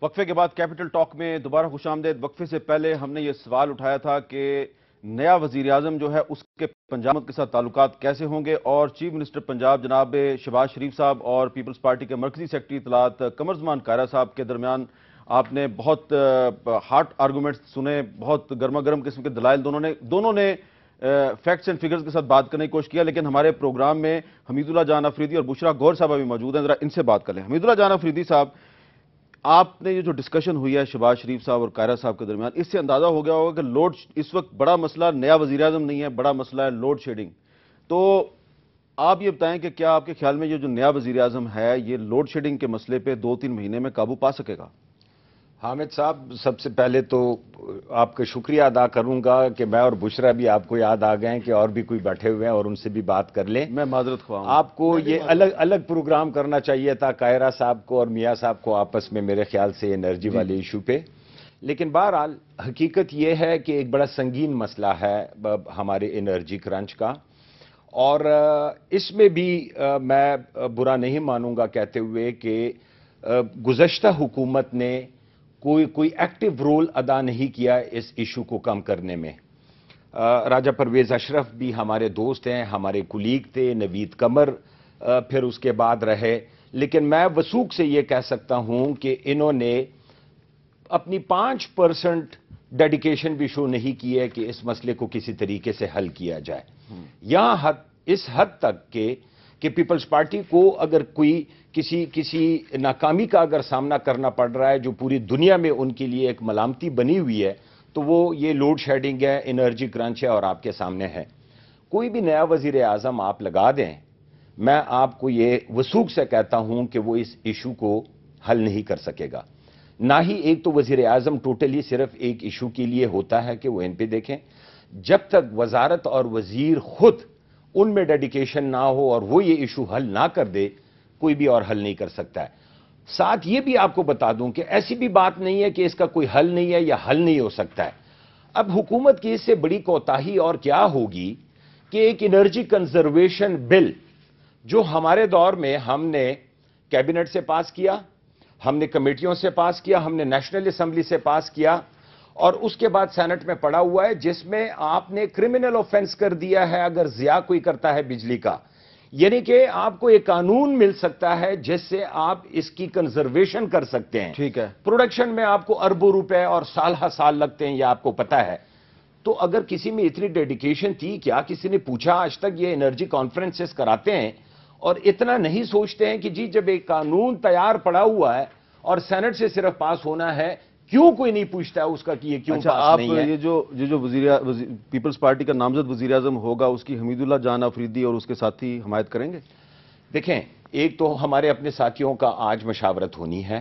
وقفے کے بعد کیپٹل ٹاک میں دوبارہ خوش آمدید۔ وقفے سے پہلے ہم نے یہ سوال اٹھایا تھا کہ نیا وزیر اعظم جو ہے اس کے پنجاب کے ساتھ تعلقات کیسے ہوں گے، اور چیف منسٹر پنجاب جناب شہباز شریف صاحب اور پیپلز پارٹی کے مرکزی سیکرٹری اطلاعات قمر زمان کائرہ صاحب کے درمیان آپ نے بہت ہارٹ آرگومنٹس سنے، بہت گرما گرم قسم کے دلائل دونوں نے فیکٹس اینڈ فگرز کے ساتھ بات کرنے کی کوشش کیا، لیکن ہمارے پروگرام میں حمید اللہ جان افریدی اور بشرا گور صاحب ابھی موجود ہیں، ذرا ان سے بات کر لیں۔ حمید اللہ جان افریدی صاحب، آپ نے یہ جو ڈسکشن ہوئی ہے شہباز شریف صاحب اور کائرہ صاحب کے درمیان، اس سے اندازہ ہو گیا ہوگا کہ اس وقت بڑا مسئلہ نیا وزیر اعظم نہیں ہے، بڑا مسئلہ ہے لوڈ شیڈنگ۔ تو آپ یہ بتائیں کہ کیا آپ کے خیال میں یہ جو نیا وزیر اعظم ہے یہ لوڈ شیڈنگ کے مسئلے پہ 2-3 مہینے میں قابو پا سکے گا؟ حامد صاحب، سب سے پہلے تو آپ کا شکریہ ادا کروں گا کہ میں اور بشرا بھی آپ کو یاد آ گئے کہ اور بھی کوئی بیٹھے ہوئے ہیں اور ان سے بھی بات کر لیں۔ میں معذرت خواہ ہوں۔ آپ کو یہ الگ پروگرام کرنا چاہیے تھا کائرہ صاحب کو اور میاں صاحب کو آپس میں، میرے خیال سے انرجی والے ایشو پہ۔ لیکن بہرحال حقیقت یہ ہے کہ ایک بڑا سنگین مسئلہ ہے ہمارے انرجی کرنچ کا، اور اس میں بھی میں برا نہیں مانوں گا کہتے ہوئے کہ گزشتہ حکومت نے کوئی ایکٹیو رول ادا نہیں کیا اس ایشو کو کم کرنے میں۔ راجہ پرویز اشرف بھی ہمارے دوست ہیں، ہمارے کولیگ تھے، نوید قمر پھر اس کے بعد رہے، لیکن میں وثوق سے یہ کہہ سکتا ہوں کہ انہوں نے اپنی 5% ڈیڈیکیشن بھی شو نہیں کی ہے کہ اس مسئلے کو کسی طریقے سے حل کیا جائے۔ یہاں اس حد تک کہ پیپلز پارٹی کو اگر کوئی کسی ناکامی کا اگر سامنا کرنا پڑ رہا ہے جو پوری دنیا میں ان کے لیے ایک ملامتی بنی ہوئی ہے، تو وہ یہ لوڈ شیڈنگ ہے، انرجی کرنچ ہے، اور آپ کے سامنے ہے۔ کوئی بھی نیا وزیر اعظم آپ لگا دیں، میں آپ کو یہ وثوق سے کہتا ہوں کہ وہ اس ایشو کو حل نہیں کر سکے گا۔ نہ ہی ایک تو وزیر اعظم ٹوٹلی صرف ایک ایشو کے لیے ہوتا ہے کہ وہ ان پہ دیکھیں، جب تک وزارت اور وزیر خود ان میں ڈیڈیکیشن نہ ہو اور وہ یہ ایشو حل نہ کر دے، کوئی بھی اور حل نہیں کر سکتا ہے۔ ساتھ یہ بھی آپ کو بتا دوں کہ ایسی بھی بات نہیں ہے کہ اس کا کوئی حل نہیں ہے یا حل نہیں ہو سکتا ہے۔ اب حکومت کی اس سے بڑی کوتاہی اور کیا ہوگی کہ ایک انرجی کنزرویشن بل جو ہمارے دور میں ہم نے کیبنٹ سے پاس کیا، ہم نے کمیٹیوں سے پاس کیا، ہم نے نیشنل اسمبلی سے پاس کیا، اور اس کے بعد سینٹ میں پڑا ہوا ہے، جس میں آپ نے کرمنل آفینس کر دیا ہے اگر ضیاع کوئی کرتا ہے بجلی کا، یعنی کہ آپ کو ایک قانون مل سکتا ہے جس سے آپ اس کی کنزرویشن کر سکتے ہیں۔ ٹھیک ہے۔ پروڈکشن میں آپ کو اربوں روپے اور سال ہر سال لگتے ہیں، یہ آپ کو پتا ہے۔ تو اگر کسی میں اتنی ڈیڈیکیشن تھی، کیا کسی نے پوچھا آج تک یہ انرجی کانفرنسز کراتے ہیں اور اتنا نہیں سوچتے ہیں کہ جی جب ایک قانون تیار پڑا ہوا ہے اور سینٹ سے صرف پاس ہونا ہے، کیوں کوئی نہیں پوچھتا ہے اس کا کہ یہ کیوں پاس نہیں ہے؟ یہ جو پیپلز پارٹی کا نامزد وزیر اعظم ہوگا اس کی حمید اللہ جان افریدی اور اس کے ساتھی حمایت کریں گے؟ دیکھیں، ایک تو ہمارے اپنے ساتھیوں کا آج مشاورت ہونی ہے۔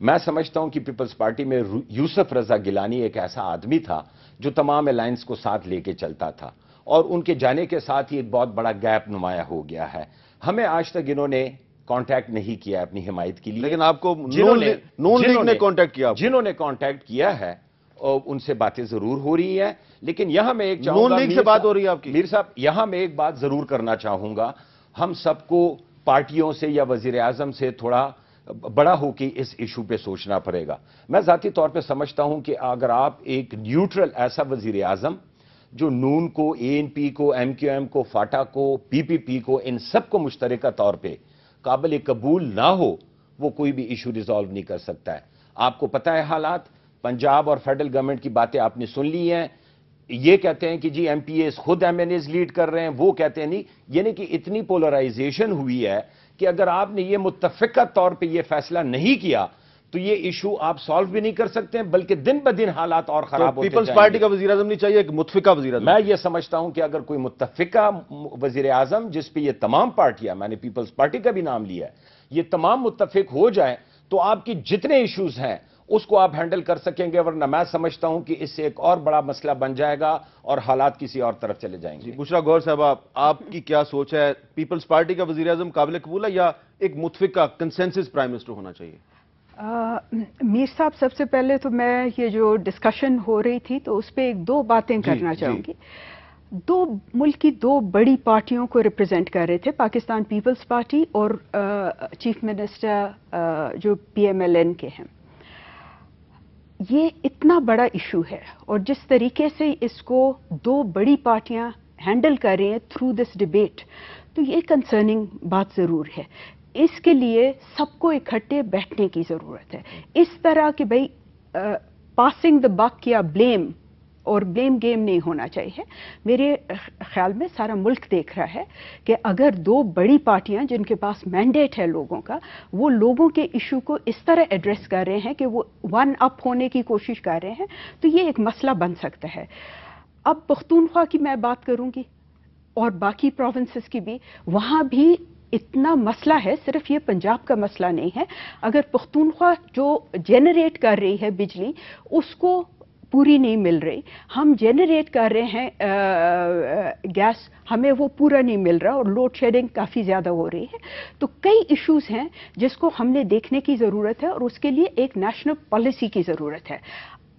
میں سمجھتا ہوں کہ پیپلز پارٹی میں یوسف رضا گیلانی ایک ایسا آدمی تھا جو تمام الائنس کو ساتھ لے کے چلتا تھا، اور ان کے جانے کے ساتھ ہی ایک بہت بڑا گیپ نمایاں ہو گیا ہے۔ ہمیں آج تک انہوں نے کانٹیکٹ نہیں کیا اپنی حمایت کے لیے، لیکن آپ کو نون لیگ نے کانٹیکٹ کیا؟ جنہوں نے کانٹیکٹ کیا ہے ان سے باتیں ضرور ہو رہی ہیں، لیکن یہاں میں ایک چاہوں گا، نون لیگ سے بات ہو رہی ہے آپ کی؟ میر صاحب، یہاں میں ایک بات ضرور کرنا چاہوں گا، ہم سب کو پارٹیوں سے یا وزیر اعظم سے تھوڑا بڑا ہو کے اس ایشو پہ سوچنا پڑے گا۔ میں ذاتی طور پہ سمجھتا ہوں کہ اگر آپ ایک نیوٹرل ایسا وزیر اعظم جو نون کو، اے این پی کو، ایم کیو ایم کو، فاٹا کو، پی پی پی کو، ان سب کو مشترکہ طور پہ قابل قبول نہ ہو، وہ کوئی بھی ایشو ریزالو نہیں کر سکتا ہے۔ آپ کو پتہ ہے حالات، پنجاب اور فیڈرل گورنمنٹ کی باتیں آپ نے سن لی ہیں، یہ کہتے ہیں کہ جی ایم پی ایز خود ایم این ایز لیڈ کر رہے ہیں، وہ کہتے ہیں نہیں، یعنی کہ اتنی پولرائزیشن ہوئی ہے کہ اگر آپ نے یہ متفقہ طور پہ یہ فیصلہ نہیں کیا تو یہ ایشو آپ سالو بھی نہیں کر سکتے ہیں، بلکہ دن بدن حالات اور خراب ہوتے جائیں گے۔ پیپلز پارٹی کا وزیر اعظم نہیں چاہیے، ایک متفقہ وزیر اعظم؟ میں یہ سمجھتا ہوں کہ اگر کوئی متفقہ وزیر اعظم جس پہ یہ تمام پارٹیاں، میں نے پیپلز پارٹی کا بھی نام لیا ہے، یہ تمام متفق ہو جائیں تو آپ کی جتنے ایشوز ہیں اس کو آپ ہینڈل کر سکیں گے، ورنہ میں سمجھتا ہوں کہ اس سے ایک اور بڑا مسئلہ بن جائے گا اور حالات کسی اور طرف چلے جائیں گے۔ بشرا گور صاحب، آپ کی کیا سوچ ہے؟ پیپلز پارٹی کا وزیر اعظم قابل قبول ہے یا ایک متفقہ کنسنسس پرائم منسٹر ہونا چاہیے؟ میر صاحب، سب سے پہلے تو میں یہ جو ڈسکشن ہو رہی تھی تو اس پہ ایک دو باتیں کرنا چاہوں گی۔ ملک کی دو بڑی پارٹیوں کو ریپرزینٹ کر رہے تھے، پاکستان پیپلز پارٹی اور چیف منسٹر جو پی ایم ایل این کے ہیں۔ یہ اتنا بڑا ایشو ہے اور جس طریقے سے اس کو دو بڑی پارٹیاں ہینڈل کر رہی ہیں تھرو دس ڈبیٹ، تو یہ کنسرننگ بات ضرور ہے. اس کے لیے سب کو اکٹھے بیٹھنے کی ضرورت ہے. اس طرح کہ بھئی پاسنگ دا بک یا بلیم اور بلیم گیم نہیں ہونا چاہیے. میرے خیال میں سارا ملک دیکھ رہا ہے کہ اگر دو بڑی پارٹیاں جن کے پاس مینڈیٹ ہے لوگوں کا، وہ لوگوں کے ایشو کو اس طرح ایڈریس کر رہے ہیں کہ وہ ون اپ ہونے کی کوشش کر رہے ہیں، تو یہ ایک مسئلہ بن سکتا ہے. اب پختونخوا کی میں بات کروں گی اور باقی پروونسز کی بھی، وہاں بھی اتنا مسئلہ ہے، صرف یہ پنجاب کا مسئلہ نہیں ہے. اگر پختونخوا جو جنریٹ کر رہی ہے بجلی اس کو پوری نہیں مل رہی، ہم جنریٹ کر رہے ہیں گیس، ہمیں وہ پورا نہیں مل رہا اور لوڈ شیڈنگ کافی زیادہ ہو رہی ہے. تو کئی ایشوز ہیں جس کو ہم نے دیکھنے کی ضرورت ہے اور اس کے لیے ایک نیشنل پالیسی کی ضرورت ہے.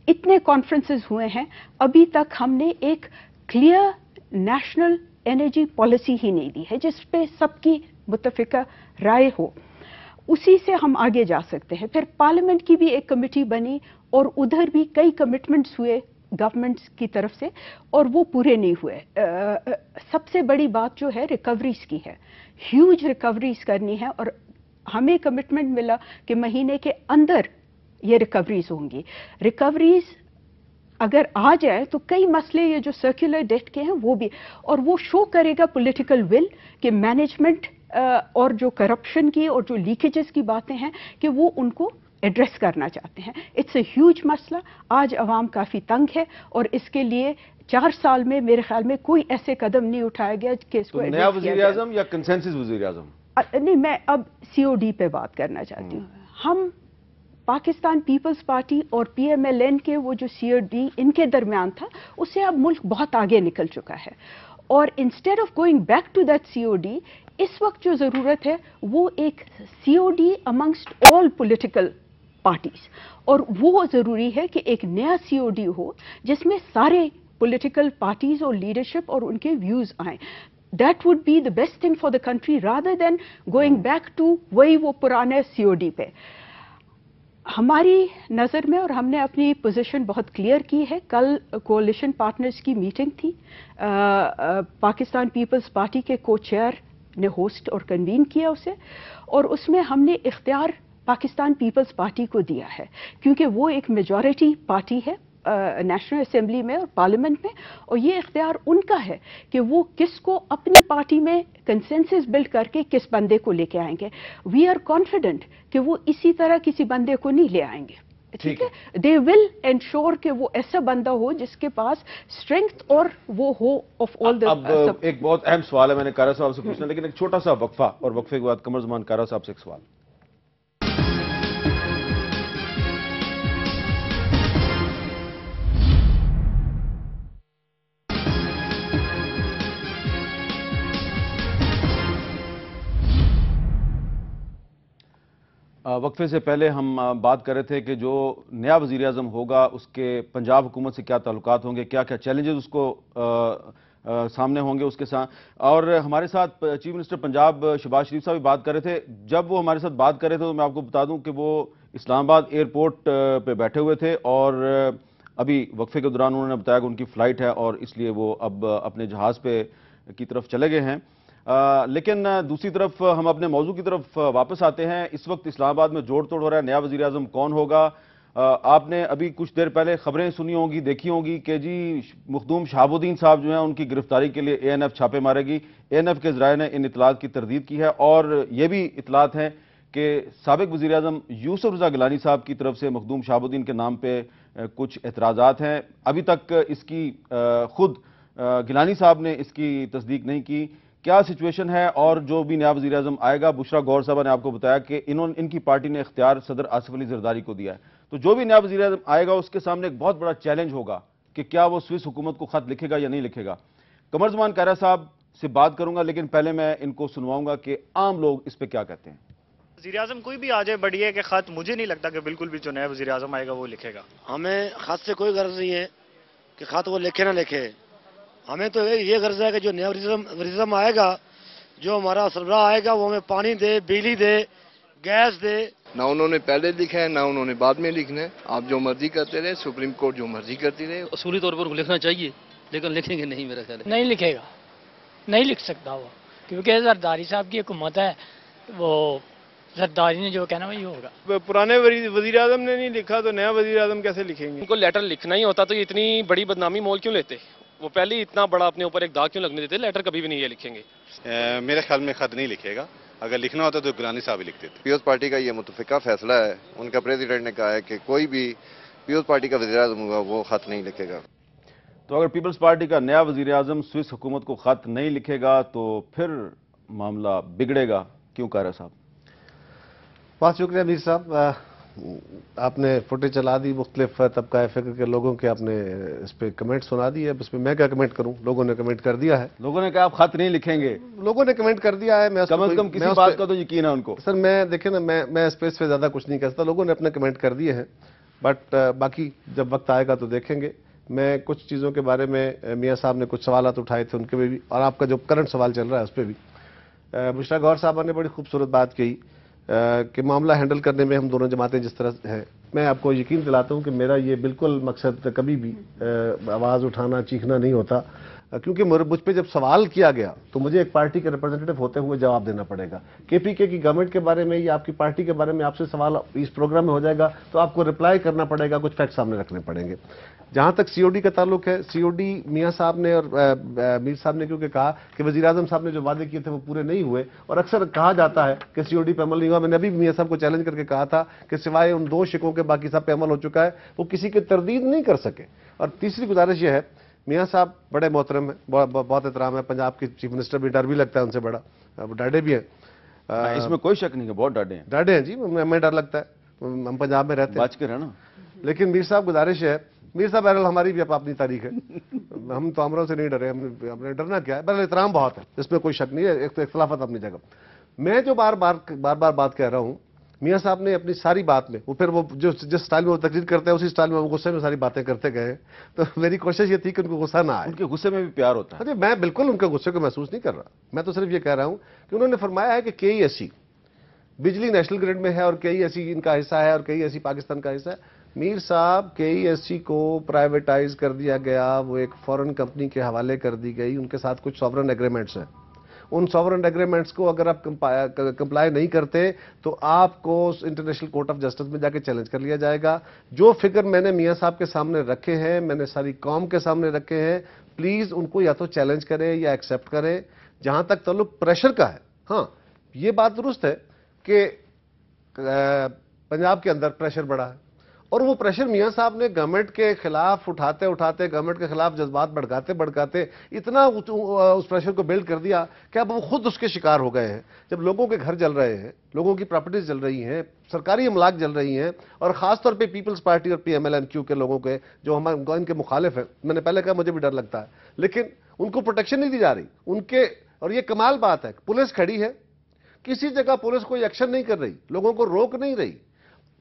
اتنے کانفرنسز ہوئے ہیں، ابھی تک ہم نے ایک کلیئر نیشنل انرجی پالیسی ہی نہیں دی ہے جس پہ سب کی متفقہ رائے ہو. اسی سے ہم آگے جا سکتے ہیں. پھر پارلیمنٹ کی بھی ایک کمیٹی بنی اور ادھر بھی کئی کمٹمنٹس ہوئے گورنمنٹس کی طرف سے اور وہ پورے نہیں ہوئے. سب سے بڑی بات جو ہے ریکوریز کی ہے، ہیوج ریکوریز کرنی ہے اور ہمیں کمٹمنٹ ملا کہ مہینے کے اندر یہ ریکوریز ہوں گی. ریکوریز اگر آ جائے تو کئی مسئلے یہ جو سرکولر ڈیٹ کے ہیں وہ بھی، اور وہ شو کرے گا پولیٹیکل ول کہ مینجمنٹ اور جو کرپشن کی اور جو لیکیجز کی باتیں ہیں کہ وہ ان کو ایڈریس کرنا چاہتے ہیں. اٹس اے ہیوج مسئلہ. آج عوام کافی تنگ ہے اور اس کے لیے 4 سال میں میرے خیال میں کوئی ایسے قدم نہیں اٹھایا گیا کہ اس کو نیا وزیر اعظم یا کنسنسس وزیر اعظم؟ نہیں، میں اب سی او ڈی پہ بات کرنا چاہتی ہوں. ہم پاکستان پیپلز پارٹی اور پی ایم ایل این کے وہ جو سی او ڈی ان کے درمیان تھا، اس سے اب ملک بہت آگے نکل چکا ہے. اور instead of going back to that C O D, اس وقت جو ضرورت ہے وہ ایک C O D amongst all political parties, اور وہ ضروری ہے کہ ایک نیا سی او ڈی ہو جس میں سارے پولیٹیکل پارٹیز اور لیڈرشپ اور ان کے ویوز آئیں. That would be the best thing for the country rather than going back to وہی وہ پرانے سی او ڈی پہ. ہماری نظر میں اور ہم نے اپنی پوزیشن بہت کلیئر کی ہے. کل کولیشن پارٹنرز کی میٹنگ تھی، پاکستان پیپلز پارٹی کے کو چیئر نے ہوسٹ اور کنوین کیا اسے، اور اس میں ہم نے اختیار پاکستان پیپلز پارٹی کو دیا ہے کیونکہ وہ ایک میجورٹی پارٹی ہے نیشنل اسمبلی میں اور پارلیمنٹ میں، اور یہ اختیار ان کا ہے کہ وہ کس کو اپنی پارٹی میں کنسنسس بلڈ کر کے کس بندے کو لے کے آئیں گے. وی آر کانفیڈنٹ کہ وہ اسی طرح کسی بندے کو نہیں لے آئیں گے. ٹھیک ہے، دے ول انشور کہ وہ ایسا بندہ ہو جس کے پاس اسٹرینتھ اور وہ ہو آف آل دا. اب ایک بہت اہم سوال ہے، میں نے کارا صاحب سے پوچھنا، لیکن ایک چھوٹا سا وقفہ اور وقفے کے بعد قمر زمان کارا صاحب سے ایک سوال. وقفے سے پہلے ہم بات کر رہے تھے کہ جو نیا وزیر اعظم ہوگا اس کے پنجاب حکومت سے کیا تعلقات ہوں گے، کیا کیا چیلنجز اس کو سامنے ہوں گے اس کے ساتھ. اور ہمارے ساتھ چیف منسٹر پنجاب شہباز شریف صاحب بھی بات کر رہے تھے. جب وہ ہمارے ساتھ بات کر رہے تھے تو میں آپ کو بتا دوں کہ وہ اسلام آباد ایئرپورٹ پہ بیٹھے ہوئے تھے اور ابھی وقفے کے دوران انہوں نے بتایا کہ ان کی فلائٹ ہے اور اس لیے وہ اب اپنے جہاز پہ کی طرف چلے گئے ہیں. لیکن دوسری طرف ہم اپنے موضوع کی طرف واپس آتے ہیں. اس وقت اسلام آباد میں جوڑ توڑ ہو رہا ہے، نیا وزیر اعظم کون ہوگا. آپ نے ابھی کچھ دیر پہلے خبریں سنی ہوں گی، دیکھی ہوں گی کہ جی مخدوم شہاب الدین صاحب جو ہیں ان کی گرفتاری کے لیے اے این ایف چھاپے مارے گی. اے این ایف کے ذرائع نے ان اطلاعات کی تردید کی ہے اور یہ بھی اطلاعات ہیں کہ سابق وزیر اعظم یوسف رضا گیلانی صاحب کی طرف سے مخدوم شہاب الدین کے نام پہ کچھ اعتراضات ہیں. ابھی تک اس کی خود گیلانی صاحب نے اس کی تصدیق نہیں کی. کیا سچویشن ہے؟ اور جو بھی نیا وزیر اعظم آئے گا، بشرا گور صاحبہ نے آپ کو بتایا کہ ان کی پارٹی نے اختیار صدر آصف علی زرداری کو دیا ہے. تو جو بھی نیا وزیر اعظم آئے گا اس کے سامنے ایک بہت بڑا چیلنج ہوگا کہ کیا وہ سوئس حکومت کو خط لکھے گا یا نہیں لکھے گا. قمر زمان کارا صاحب سے بات کروں گا، لیکن پہلے میں ان کو سنواؤں گا کہ عام لوگ اس پہ کیا کہتے ہیں. وزیر اعظم کوئی بھی آ جائے بڑی ہے کہ خط مجھے نہیں لگتا کہ بالکل بھی جو نیا وزیر اعظم آئے گا وہ لکھے گا. ہمیں خط سے کوئی غرض نہیں ہے کہ خط وہ لکھے نہ لکھے. ہمیں تو یہ غرض ہے کہ جو نیا وزیر اعظم آئے گا، جو ہمارا سربراہ آئے گا، وہ ہمیں پانی دے، بجلی دے، گیس دے، نہ انہوں نے پہلے لکھا ہے نہ انہوں نے بعد میں لکھنا ہے. آپ جو مرضی کرتے رہے, سپریم کورٹ جو مرضی کرتی رہے. اصولی طور پر لکھنا چاہیے لیکن لکھیں گے نہیں, میرا خیال ہے نہیں لکھے گا, نہیں لکھ سکتا وہ, کیونکہ زرداری صاحب کی حکومت ہے, وہ زرداری نے جو کہنا وہی ہوگا. پرانے وزیر اعظم نے نہیں لکھا تو نیا وزیر اعظم کیسے لکھیں گے؟ ان کو لیٹر لکھنا ہی ہوتا تو یہ اتنی بڑی بدنامی مول کیوں لیتے؟ وہ پہلے ہی اتنا بڑا اپنے اوپر ایک داغ کیوں لگنے دیتے؟ لیٹر کبھی بھی نہیں یہ لکھیں گے. میرے خیال میں خط نہیں لکھے گا, اگر لکھنا ہوتا تو گیلانی صاحب ہی لکھتے تھے. پیپلز پارٹی کا یہ متفقہ فیصلہ ہے. ان کا پریزیڈنٹ نے کہا ہے کہ کوئی بھی پیپلز پارٹی کا وزیر اعظم ہوگا وہ خط نہیں لکھے گا. تو اگر پیپلز پارٹی کا نیا وزیر اعظم سوئس حکومت کو خط نہیں لکھے گا تو پھر معاملہ بگڑے گا, کیوں قاہرہ صاحب؟ بہت شکریہ میر صاحب, آپ نے فوٹیج چلا دی, مختلف طبقہ فکر کے لوگوں کے آپ نے اس پہ کمنٹ سنا دی ہے. اس پہ میں کیا کمنٹ کروں, لوگوں نے کمنٹ کر دیا ہے. لوگوں نے کہا آپ خط نہیں لکھیں گے, لوگوں نے کمنٹ کر دیا ہے. میں کم از کم کسی بات کا تو یقین ہے ان کو. سر میں دیکھیں نا, میں اس پہ زیادہ کچھ نہیں کہہ سکتا. لوگوں نے اپنے کمنٹ کر دیے ہیں, بٹ باقی جب وقت آئے گا تو دیکھیں گے. میں کچھ چیزوں کے بارے میں, میاں صاحب نے کچھ سوالات اٹھائے تھے ان کے بھی, اور آپ کا جو کرنٹ سوال چل رہا ہے اس پہ بھی. بشرا گور صاحبہ نے بڑی خوبصورت بات کہی کہ معاملہ ہینڈل کرنے میں ہم دونوں جماعتیں جس طرح ہیں, میں آپ کو یقین دلاتا ہوں کہ میرا یہ بالکل مقصد کبھی بھی آواز اٹھانا چیخنا نہیں ہوتا, کیونکہ مجھ پہ جب سوال کیا گیا تو مجھے ایک پارٹی کے ریپرزینٹیو ہوتے ہوئے جواب دینا پڑے گا. کے پی کے کی گورنمنٹ کے بارے میں یا آپ کی پارٹی کے بارے میں آپ سے سوال اس پروگرام میں ہو جائے گا تو آپ کو رپلائی کرنا پڑے گا, کچھ فیکٹ سامنے رکھنے پڑیں گے. جہاں تک سی او ڈی کا تعلق ہے, سی او ڈی میاں صاحب نے اور میر صاحب نے کیونکہ کہا کہ وزیر اعظم صاحب نے جو وعدے کیے تھے وہ پورے نہیں ہوئے, اور اکثر کہا جاتا ہے کہ سی او ڈی پہ عمل نہیں ہوا. میں نے ابھی میاں صاحب کو چیلنج کر کے کہا تھا کہ سوائے ان 2 شکوں کے باقی سب پہ عمل ہو چکا ہے, وہ کسی کی تردید نہیں کر سکے. اور تیسری گزارش یہ ہے, میاں صاحب بڑے محترم ہیں, بہت احترام ہے, پنجاب کے چیف منسٹر بھی, ڈر بھی لگتا ہے ان سے بڑا, ڈاڈے بھی ہیں. اس میں کوئی شک نہیں ہے, بہت ڈاڈے ہیں. ڈاڈے ہیں جی, ہمیں ڈر لگتا ہے, ہم پنجاب میں رہتے ہیں, بچ کے رہنا. لیکن میر صاحب گزارش ہے, میر صاحب بہرحال ہماری بھی اپنی تاریخ ہے, ہم تو امروں سے نہیں ڈرے, ہم نے ڈرنا کیا ہے. بہرحال احترام بہت ہے, اس میں کوئی شک نہیں ہے, اختلافات اپنی جگہ. میں جو بار بار بات کہہ رہا ہوں, میاں صاحب نے اپنی ساری بات میں, وہ پھر وہ جس سٹائل میں وہ تقریر کرتے ہیں اسی سٹائل میں وہ غصے میں ساری باتیں کرتے گئے, تو میری کوشش یہ تھی کہ ان کو غصہ نہ آئے. ان کے غصے میں بھی پیار ہوتا ہے. میں بالکل ان کے غصے کو محسوس نہیں کر رہا, میں تو صرف یہ کہہ رہا ہوں کہ انہوں نے فرمایا ہے کہ کے ای ایس سی بجلی نیشنل گریڈ میں ہے اور کے ای ایس سی ان کا حصہ ہے اور کے ای ایس سی پاکستان کا حصہ ہے. میر صاحب, کے ای ایس سی کو پرائیویٹائز کر دیا گیا, وہ ایک فورن کمپنی کے حوالے کر دی گئی, ان کے ساتھ کچھ سوورن ایگریمنٹس ہیں. ان سوورن ایگریمنٹس کو اگر آپ کمپلائی نہیں کرتے تو آپ کو انٹرنیشنل کورٹ آف جسٹس میں جا کے چیلنج کر لیا جائے گا. جو فگر میں نے میاں صاحب کے سامنے رکھے ہیں, میں نے ساری قوم کے سامنے رکھے ہیں, پلیز ان کو یا تو چیلنج کریں یا ایکسیپٹ کریں. جہاں تک تعلق پریشر کا ہے, ہاں یہ بات درست ہے کہ پنجاب کے اندر پریشر بڑھا ہے, اور وہ پریشر میاں صاحب نے گورنمنٹ کے خلاف اٹھاتے گورنمنٹ کے خلاف جذبات بڑھکاتے اتنا اس پریشر کو بلڈ کر دیا کہ اب وہ خود اس کے شکار ہو گئے ہیں. جب لوگوں کے گھر جل رہے ہیں, لوگوں کی پراپرٹیز جل رہی ہیں, سرکاری املاک جل رہی ہیں, اور خاص طور پہ پیپلز پارٹی اور پی ایم ایل این کیو کے لوگوں کے جو ان کے مخالف ہیں, میں نے پہلے کہا مجھے بھی ڈر لگتا ہے, لیکن ان کو پروٹیکشن نہیں دی جا رہی ان کے. اور یہ کمال بات ہے, پولیس کھڑی ہے, کسی جگہ پولیس کوئی ایکشن نہیں کر رہی, لوگوں کو روک نہیں رہی.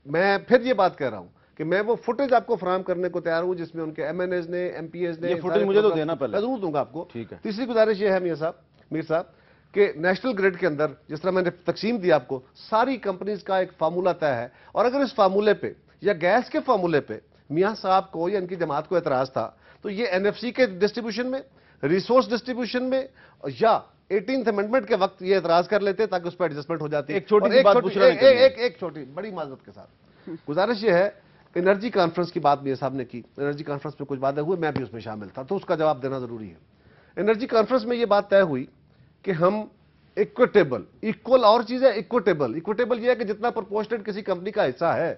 میں پھر یہ بات کہہ رہا ہوں کہ میں وہ فوٹیج آپ کو فراہم کرنے کو تیار ہوں جس میں ان کے ایم این ایز نے, ایم پی ایز نے, یہ فوٹیج مجھے تو دینا پہلے, ضرور دوں گا آپ کو. ٹھیک ہے. تیسری گزارش یہ ہے میر صاحب کہ نیشنل گریڈ کے اندر جس طرح میں نے تقسیم دیا آپ کو, ساری کمپنیز کا ایک فارمولہ طے ہے, اور اگر اس فارمولے پہ یا گیس کے فارمولے پہ میاں صاحب کو یا ان کی جماعت کو اعتراض تھا تو یہ این ایف سی کے ڈسٹریبیوشن میں, ریسورس ڈسٹریبیوشن میں یا 18th امینڈمنٹ کے وقت یہ اعتراض کر لیتے تاکہ اس پہ ایڈجسٹمنٹ ہو جاتی. ایک چھوٹی بڑی معذرت کے ساتھ گزارش یہ ہے, انرجی کانفرنس کی بات میاں صاحب نے کی, انرجی کانفرنس میں کچھ باتیں ہوئی, میں بھی اس میں شامل تھا, تو اس کا جواب دینا ضروری ہے. انرجی کانفرنس میں یہ بات طے ہوئی کہ ہم ایکویٹیبل, ایکول اور چیز ہے, ایکویٹیبل یہ ہے کہ جتنا پرپورشنیٹ کسی کمپنی کا حصہ ہے,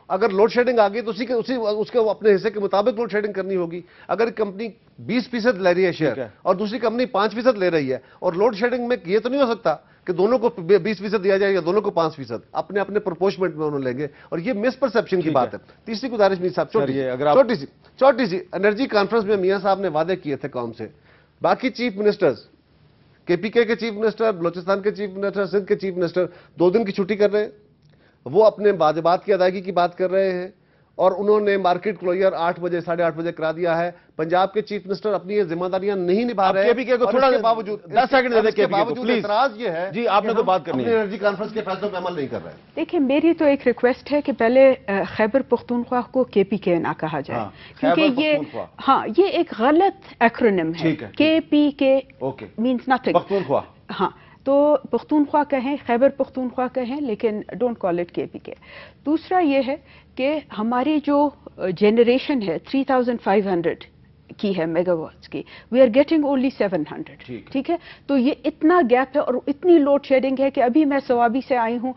اگر لوڈ شیڈنگ آ گئی تو اس کے اپنے حصے کے مطابق لوڈ شیڈنگ کرنی ہوگی. اگر کمپنی 20% لے رہی ہے شیئر اور دوسری کمپنی 5% لے رہی ہے, اور لوڈ شیڈنگ میں یہ تو نہیں ہو سکتا کہ دونوں کو 20% دیا جائے یا دونوں کو 5%, اپنے اپنے پرپورشمنٹ میں انہوں لیں گے, اور یہ مس پرسپشن کی بات ہے. تیسری گزارش میر صاحب, چھوٹی سی, انرجی کانفرنس میں میاں صاحب نے وعدے کیے تھے قوم سے. باقی چیف منسٹرز, کے پی کے چیف منسٹر, بلوچستان کے چیف منسٹر, سندھ کے چیف منسٹر 2 دن کی چھٹی کر رہے ہیں, وہ اپنے واجبات کی ادائیگی کی بات کر رہے ہیں, اور انہوں نے مارکیٹ کلوجر 8 بجے 8:30 بجے کرا دیا ہے. پنجاب کے چیف منسٹر اپنی یہ ذمہ داریاں نہیں نبھا رہے ہیں. KPK کو تھوڑا 10 سیکنڈ دے دیں KPK کو پلیز. اعتراض یہ ہے جی آپ نے تو بات کرنی ہے. انرجی کانفرنس کے فیصلوں پہ عمل نہیں کر رہے. دیکھیں میری تو ایک ریکویسٹ ہے کہ پہلے خیبر پختونخوا کو KPK نہ کہا جائے کیونکہ یہ ایک غلط ایکرونیم ہے. KPK means nothing. پختونخوا ہاں تو پختونخوا کہیں خیبر پختونخوا کہیں لیکن ڈونٹ کال اٹ KPK. دوسرا یہ ہے کہ ہماری جو جنریشن ہے 3500 کی ہے میگا واٹس کی, وی آر گیٹنگ اونلی 700. ٹھیک ہے, تو یہ اتنا گیپ ہے اور اتنی لوڈ شیڈنگ ہے کہ ابھی میں سوابی سے آئی ہوں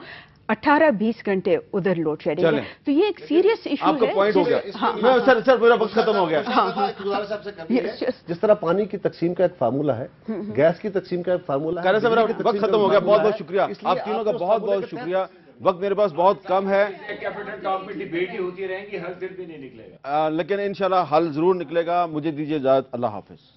18-20 گھنٹے ادھر لوڈ شیڈنگ ہے. تو یہ ایک سیریس ایشو ہے. پوائنٹ ہو گیا. سر میرا وقت ختم ہو گیا. جس طرح پانی کی تقسیم کا ایک فارمولہ ہے, گیس کی تقسیم کا ایک فارمولہ ہے. میرا وقت ختم ہو گیا. بہت بہت شکریہ آپ تینوں کا, بہت بہت شکریہ. وقت میرے پاس بہت کم ہے. کیپٹل ٹاک میں ڈیبیٹ ہی ہوتی رہیں گی, حل پھر بھی نہیں نکلے گا. لیکن انشاءاللہ حل ضرور نکلے گا. مجھے دیجیے اجازت. اللہ حافظ.